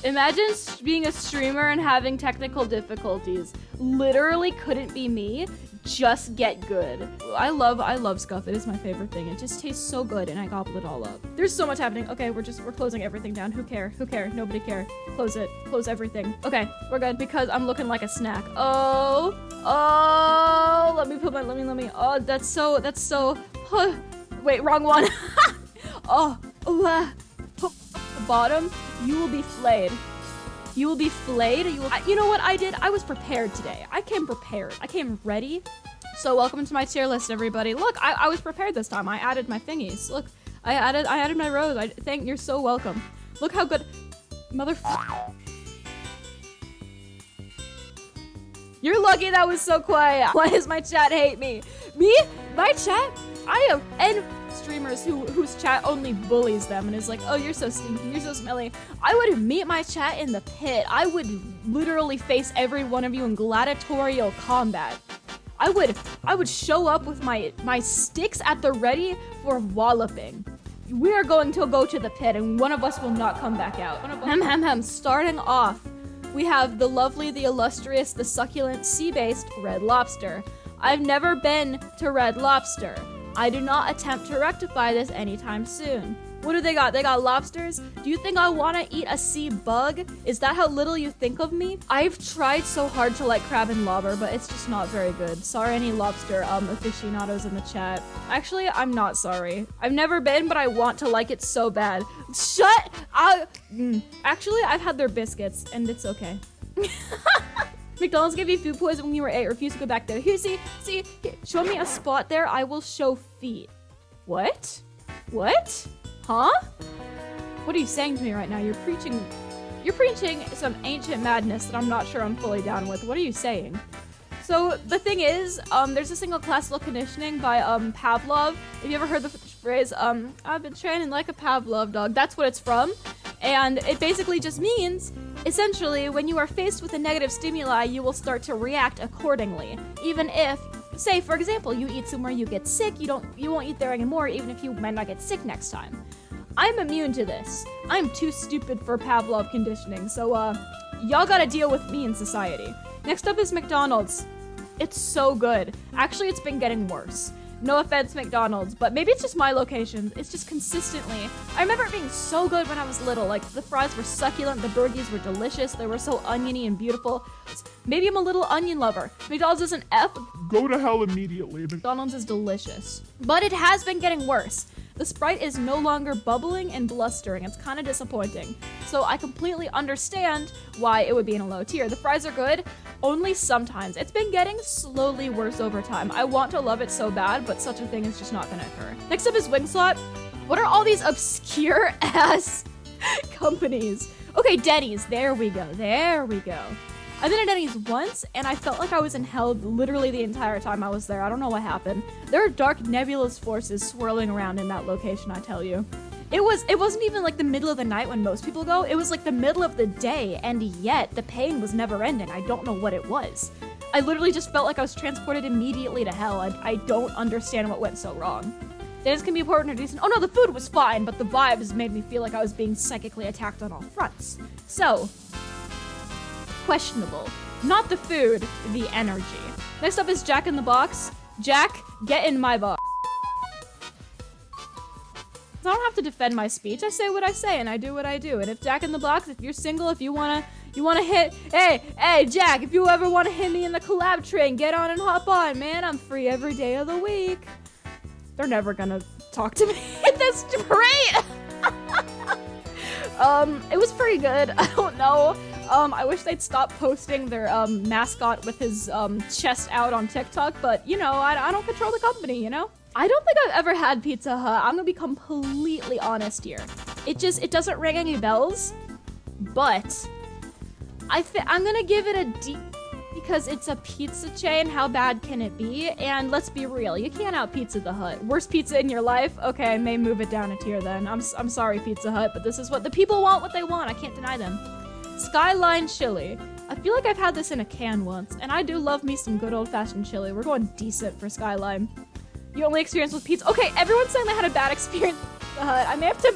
Imagine being a streamer and having technical difficulties. Literally couldn't be me. Just get good. I love Scuff. It is my favorite thing. It just tastes so good, and I gobble it all up. There's so much happening. Okay, we're closing everything down. Who care? Who care? Nobody care. Close it. Close everything. Okay, we're good because I'm looking like a snack. Oh, let me. Oh, that's so. Wait, wrong one. The bottom. You will be flayed. You will be flayed. You know what I did? I was prepared today. I came prepared. I came ready. So welcome to my tier list, everybody. Look, I was prepared this time. I added my thingies. Look, I added my rows. You're so welcome. Look how good, motherfucker. You're lucky that was so quiet. Why does my chat hate me? Me? My chat? And streamers whose chat only bullies them and is like, oh, you're so stinky, you're so smelly. I would meet my chat in the pit. I would literally face every one of you in gladiatorial combat. I would show up with my sticks at the ready for walloping. We are going to go to the pit and one of us will not come back out. Starting off, we have the lovely, the illustrious, the succulent, sea-based Red Lobster. I've never been to Red Lobster. I do not attempt to rectify this anytime soon. What do they got? They got lobsters? Do you think I want to eat a sea bug? Is that how little you think of me? I've tried so hard to like crab and lobster, but it's just not very good. Sorry any lobster aficionados in the chat. Actually, I'm not sorry. I've never been, but I want to like it so bad. Shut up! Actually, I've had their biscuits, and it's okay. McDonald's gave you food poisoning when you were 8. Refuse to go back there. Here, see, here, show me a spot there. I will show feet. What? What? Huh? What are you saying to me right now? You're preaching some ancient madness that I'm not sure I'm fully down with. What are you saying? So the thing is, there's a single classical conditioning by Pavlov. Have you ever heard the phrase, I've been training like a Pavlov dog? That's what it's from. And it basically just means, essentially, when you are faced with a negative stimuli, you will start to react accordingly. Even if, say, for example, you eat somewhere you get sick, you won't eat there anymore, even if you might not get sick next time. I'm immune to this. I'm too stupid for Pavlov conditioning, so, y'all gotta deal with me in society. Next up is McDonald's. It's so good. Actually, it's been getting worse. No offense, McDonald's, but maybe it's just my locations. It's just consistently. I remember it being so good when I was little. Like, the fries were succulent, the burgies were delicious, they were so oniony and beautiful. Maybe I'm a little onion lover. McDonald's is an F. Go to hell immediately. McDonald's is delicious. But it has been getting worse. The Sprite is no longer bubbling and blustering. It's kind of disappointing. So I completely understand why it would be in a low tier. The fries are good, only sometimes. It's been getting slowly worse over time. I want to love it so bad, but such a thing is just not gonna occur. Next up is Wingstop. What are all these obscure ass companies? Okay, Denny's, there we go. I've been at Denny's once, and I felt like I was in hell literally the entire time I was there. I don't know what happened. There are dark, nebulous forces swirling around in that location, I tell you. It wasn't even like the middle of the night when most people go. It was like the middle of the day, and yet the pain was never ending. I don't know what it was. I literally just felt like I was transported immediately to hell. I don't understand what went so wrong. Denny's can be important or decent. Oh no, the food was fine, but the vibes made me feel like I was being psychically attacked on all fronts. So, questionable. Not the food, the energy. Next up is Jack in the Box. Jack, get in my box. I don't have to defend my speech. I say what I say and I do what I do. And if Jack in the Box, if you're single, if you wanna hit, hey Jack, if you ever wanna hit me in the collab train, get on and hop on, man. I'm free every day of the week. They're never gonna talk to me. That's great. It was pretty good. I don't know. I wish they'd stop posting their mascot with his chest out on TikTok, but you know, I don't control the company, you know? I don't think I've ever had Pizza Hut. I'm gonna be completely honest here. It doesn't ring any bells, but I'm gonna give it a D because it's a pizza chain. How bad can it be? And let's be real, you can't out Pizza the Hut. Worst pizza in your life? Okay, I may move it down a tier then. I'm sorry, Pizza Hut, but this is what the people want, what they want. I can't deny them. Skyline chili. I feel like I've had this in a can once, and I do love me some good old-fashioned chili. We're going decent for Skyline. You only experience with pizza. Okay, everyone's saying they had a bad experience with Pizza Hut. I may have to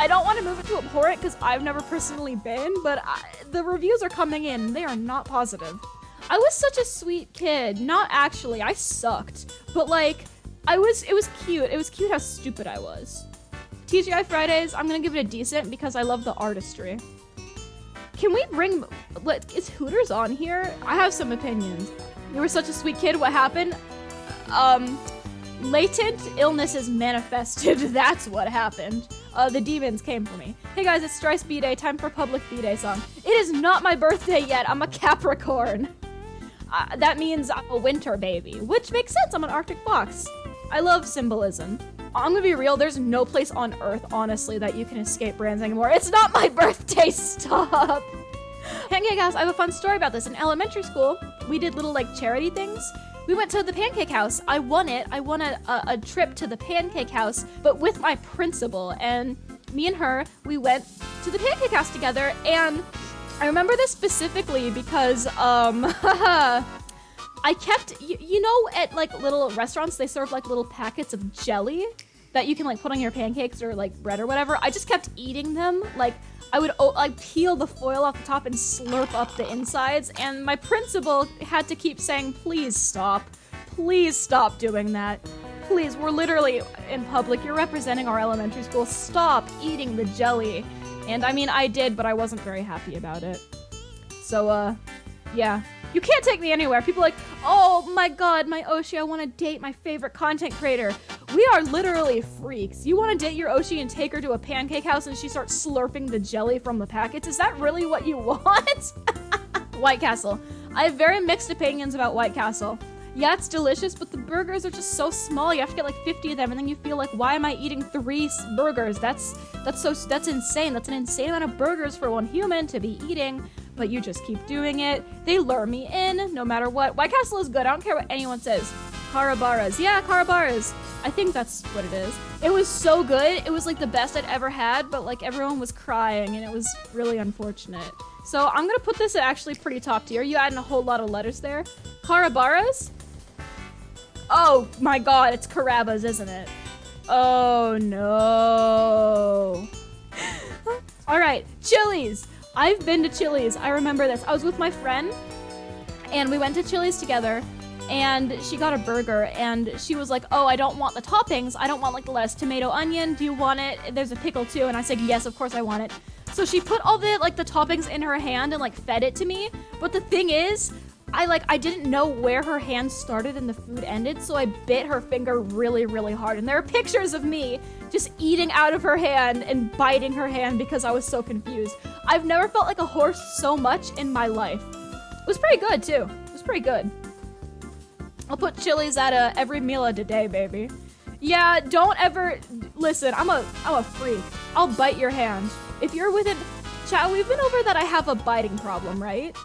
I don't want to move it to abhorrent because I've never personally been, but the reviews are coming in. They are not positive. I was such a sweet kid. Not actually. I sucked. But like, it was cute. It was cute how stupid I was. TGI Fridays, I'm gonna give it a decent because I love the artistry. Can we bring, is Hooters on here? I have some opinions. You were such a sweet kid. What happened? Latent illness is manifested. That's what happened. The demons came for me. Hey guys, it's Strice B-Day. Time for public B-Day song. It is not my birthday yet. I'm a Capricorn. That means I'm a winter baby, which makes sense. I'm an Arctic fox. I love symbolism. I'm gonna be real. There's no place on earth, honestly, that you can escape brands anymore. It's not my birthday. Stop. Pancake House, I have a fun story about this. In elementary school, we did little like charity things. We went to the Pancake House. I won it. I won a trip to the Pancake House, but with my principal. And me and her, we went to the Pancake House together. And I remember this specifically because, I kept, you know, at like little restaurants, they serve like little packets of jelly that you can like put on your pancakes or like bread or whatever. I just kept eating them. Like I would like peel the foil off the top and slurp up the insides. And my principal had to keep saying, please stop doing that. Please, we're literally in public. You're representing our elementary school. Stop eating the jelly. And I mean, I did, but I wasn't very happy about it. So, yeah. You can't take me anywhere. People are like, oh my god, my Oshi, I want to date my favorite content creator. We are literally freaks. You want to date your Oshi and take her to a Pancake House and she starts slurping the jelly from the packets? Is that really what you want? White Castle. I have very mixed opinions about White Castle. Yeah, it's delicious, but the burgers are just so small. You have to get like 50 of them, and then you feel like, why am I eating 3 burgers? That's insane. That's an insane amount of burgers for one human to be eating. But you just keep doing it. They lure me in, no matter what. White Castle is good. I don't care what anyone says. Carrabbas. Yeah, Carrabbas. I think that's what it is. It was so good. It was like the best I'd ever had, but like everyone was crying, and it was really unfortunate. So I'm gonna put this at actually pretty top tier. You adding a whole lot of letters there. Carrabbas? Oh my god, it's Carrabbas, isn't it? Oh no. Alright, Chili's. I've been to Chili's. I remember this. I was with my friend, and we went to Chili's together, and she got a burger, and she was like, oh, I don't want the toppings. I don't want like the lettuce, tomato, onion. Do you want it? There's a pickle too. And I said, yes, of course I want it. So she put all the like the toppings in her hand and like fed it to me. But the thing is, I didn't know where her hand started and the food ended, so I bit her finger really, really hard. And there are pictures of me just eating out of her hand and biting her hand because I was so confused. I've never felt like a horse so much in my life. It was pretty good, too. It was pretty good. I'll put Chili's at every meal of the day, baby. Yeah, don't ever... Listen, I'm a freak. I'll bite your hand. If you're within... Chat, we've been over that I have a biting problem, right?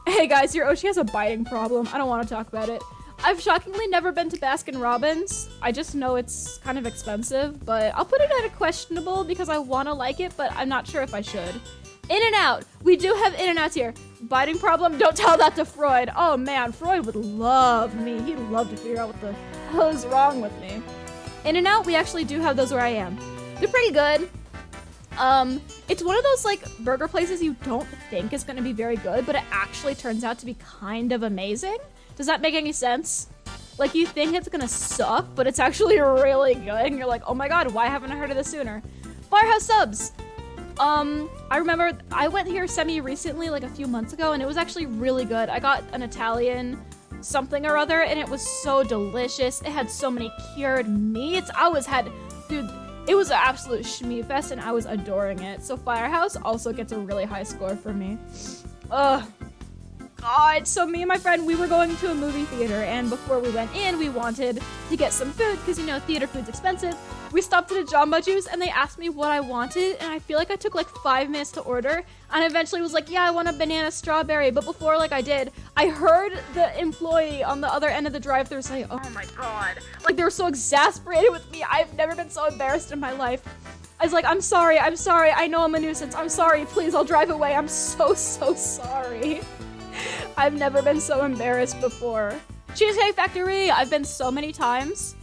Hey guys, your Oshi has a biting problem. I don't want to talk about it. I've shockingly never been to Baskin-Robbins. I just know it's kind of expensive, but I'll put it at a questionable because I want to like it, but I'm not sure if I should. InNOut. We do have InNOuts here. Biting problem? Don't tell that to Freud. Oh man, Freud would love me. He'd love to figure out what the hell is wrong with me. InNOut, we actually do have those where I am. They're pretty good. It's one of those like burger places you don't think is going to be very good, but it actually turns out to be kind of amazing. Does that make any sense? Like you think it's going to suck, but it's actually really good, and you're like, oh my god, why haven't I heard of this sooner? Firehouse Subs. I remember I went here semi-recently, like a few months ago, and it was actually really good. I got an Italian something or other, and it was so delicious. It had so many cured meats. Dude, it was an absolute shmee fest, and I was adoring it. So Firehouse also gets a really high score for me. Ugh. God, so me and my friend, we were going to a movie theater, and before we went in, we wanted to get some food, because, you know, theater food's expensive. We stopped at a Jamba Juice, and they asked me what I wanted, and I feel like I took like 5 minutes to order, and eventually was like, yeah, I want a banana strawberry, but before like I did, I heard the employee on the other end of the drive-thru say, oh my god. Like, they were so exasperated with me. I've never been so embarrassed in my life. I was like, I'm sorry, I know I'm a nuisance, I'm sorry, please, I'll drive away, I'm so sorry. I've never been so embarrassed before. Cheesecake Factory, I've been so many times.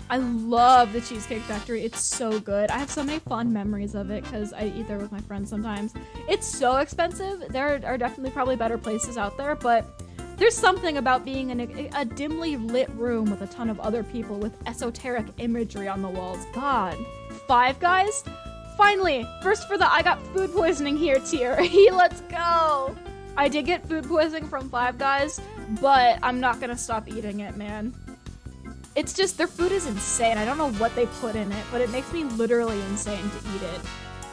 I love the Cheesecake Factory. It's so good. I have so many fond memories of it because I eat there with my friends sometimes. It's so expensive. There are definitely probably better places out there, but there's something about being in a dimly lit room with a ton of other people with esoteric imagery on the walls. God. Five Guys? Finally, first for the I got food poisoning here tier. Let's go. I did get food poisoning from Five Guys, but I'm not gonna stop eating it, man. It's just, their food is insane. I don't know what they put in it, but it makes me literally insane to eat it.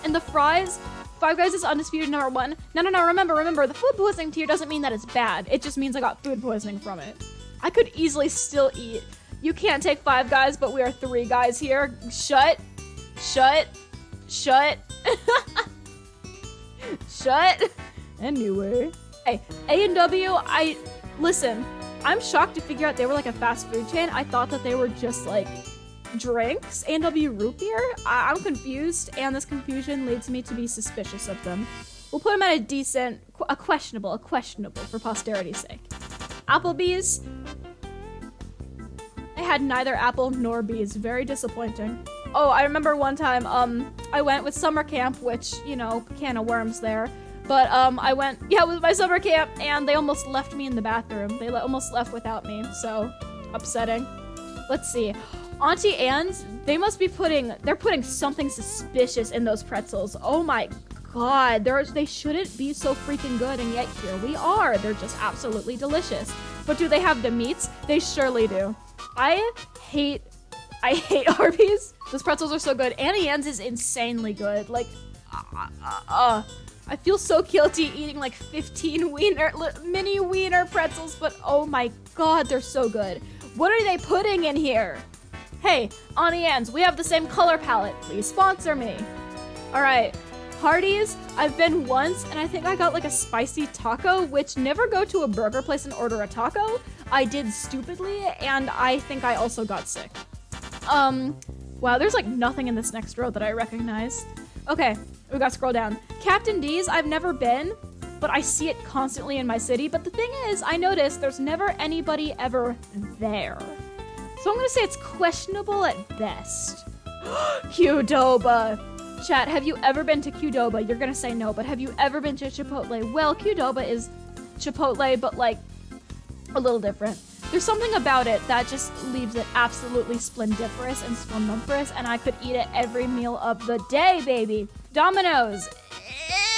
And the fries, Five Guys is undisputed number one. No, remember, the food poisoning tier doesn't mean that it's bad. It just means I got food poisoning from it. I could easily still eat. You can't take Five Guys, but we are three guys here. Shut. Anyway. Hey, A&W, listen, I'm shocked to figure out they were like a fast food chain. I thought that they were just like drinks. A&W root beer? I'm confused, and this confusion leads me to be suspicious of them. We'll put them at a decent, a questionable for posterity's sake. Applebee's. I had neither apple nor bees. Very disappointing. Oh, I remember one time, I went with summer camp, which, you know, can of worms there. But, I went, with my summer camp, and they almost left me in the bathroom. They almost left without me, so upsetting. Let's see. Auntie Anne's, they must be they're putting something suspicious in those pretzels. Oh my god, they shouldn't be so freaking good, and yet here we are. They're just absolutely delicious. But do they have the meats? They surely do. I hate Arby's. Those pretzels are so good. Auntie Anne's is insanely good. Like, I feel so guilty eating like 15 mini wiener pretzels, but oh my god, they're so good. What are they putting in here? Hey, Auntie Anne's, we have the same color palette. Please sponsor me. All right, Hardee's, I've been once, and I think I got like a spicy taco, which never go to a burger place and order a taco. I did stupidly, and I think I also got sick. Wow, there's like nothing in this next row that I recognize. Okay, we gotta scroll down. Captain D's, I've never been, but I see it constantly in my city. But the thing is, I noticed there's never anybody ever there. So I'm gonna say it's questionable at best. Qdoba. Chat, have you ever been to Qdoba? You're gonna say no, but have you ever been to Chipotle? Well, Qdoba is Chipotle, but like a little different. There's something about it that just leaves it absolutely splendiferous and splendiferous, and I could eat it every meal of the day, baby. Domino's.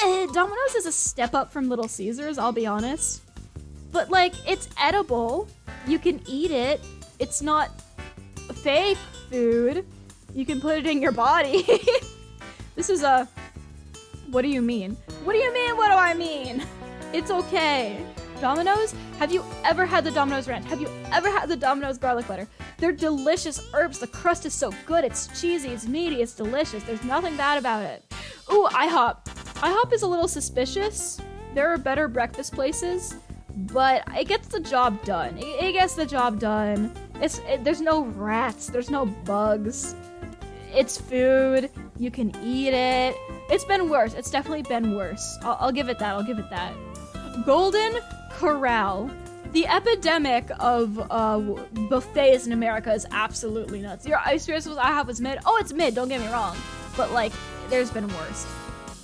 Domino's is a step up from Little Caesars, I'll be honest. But like, it's edible. You can eat it. It's not fake food. You can put it in your body. This is a... What do you mean? What do you mean, what do I mean? It's okay. Domino's? Have you ever had the Domino's ranch? Have you ever had the Domino's garlic butter? They're delicious herbs. The crust is so good. It's cheesy, it's meaty, it's delicious. There's nothing bad about it. Ooh, IHOP. IHOP is a little suspicious. There are better breakfast places, but it gets the job done. It gets the job done. There's no rats. There's no bugs. It's food. You can eat it. It's been worse. It's definitely been worse. I'll give it that. I'll give it that. Golden Corral. The epidemic of buffets in America is absolutely nuts. Your experience with IHOP was mid. Oh, it's mid, don't get me wrong. But like, there's been worse.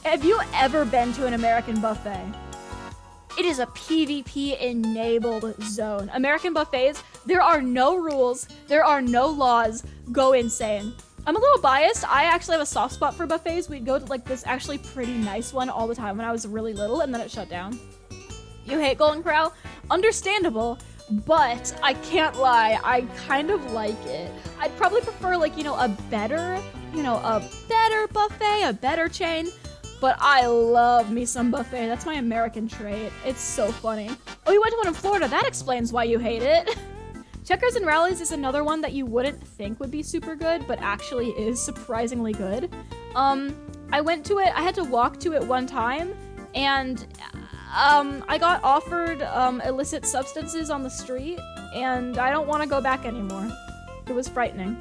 Have you ever been to an American buffet? It is a PvP-enabled zone. American buffets, there are no rules. There are no laws. Go insane. I'm a little biased. I actually have a soft spot for buffets. We'd go to like this actually pretty nice one all the time when I was really little, and then it shut down. You hate Golden Corral? Understandable, but I can't lie, I kind of like it. I'd probably prefer like, a better buffet, a better chain, but I love me some buffet. That's my American trait. It's so funny. Oh, you went to one in Florida. That explains why you hate it. Checkers and Rallies is another one that you wouldn't think would be super good, but actually is surprisingly good. I went to it, I had to walk to it one time, and I got offered illicit substances on the street, and I don't want to go back anymore. It was frightening.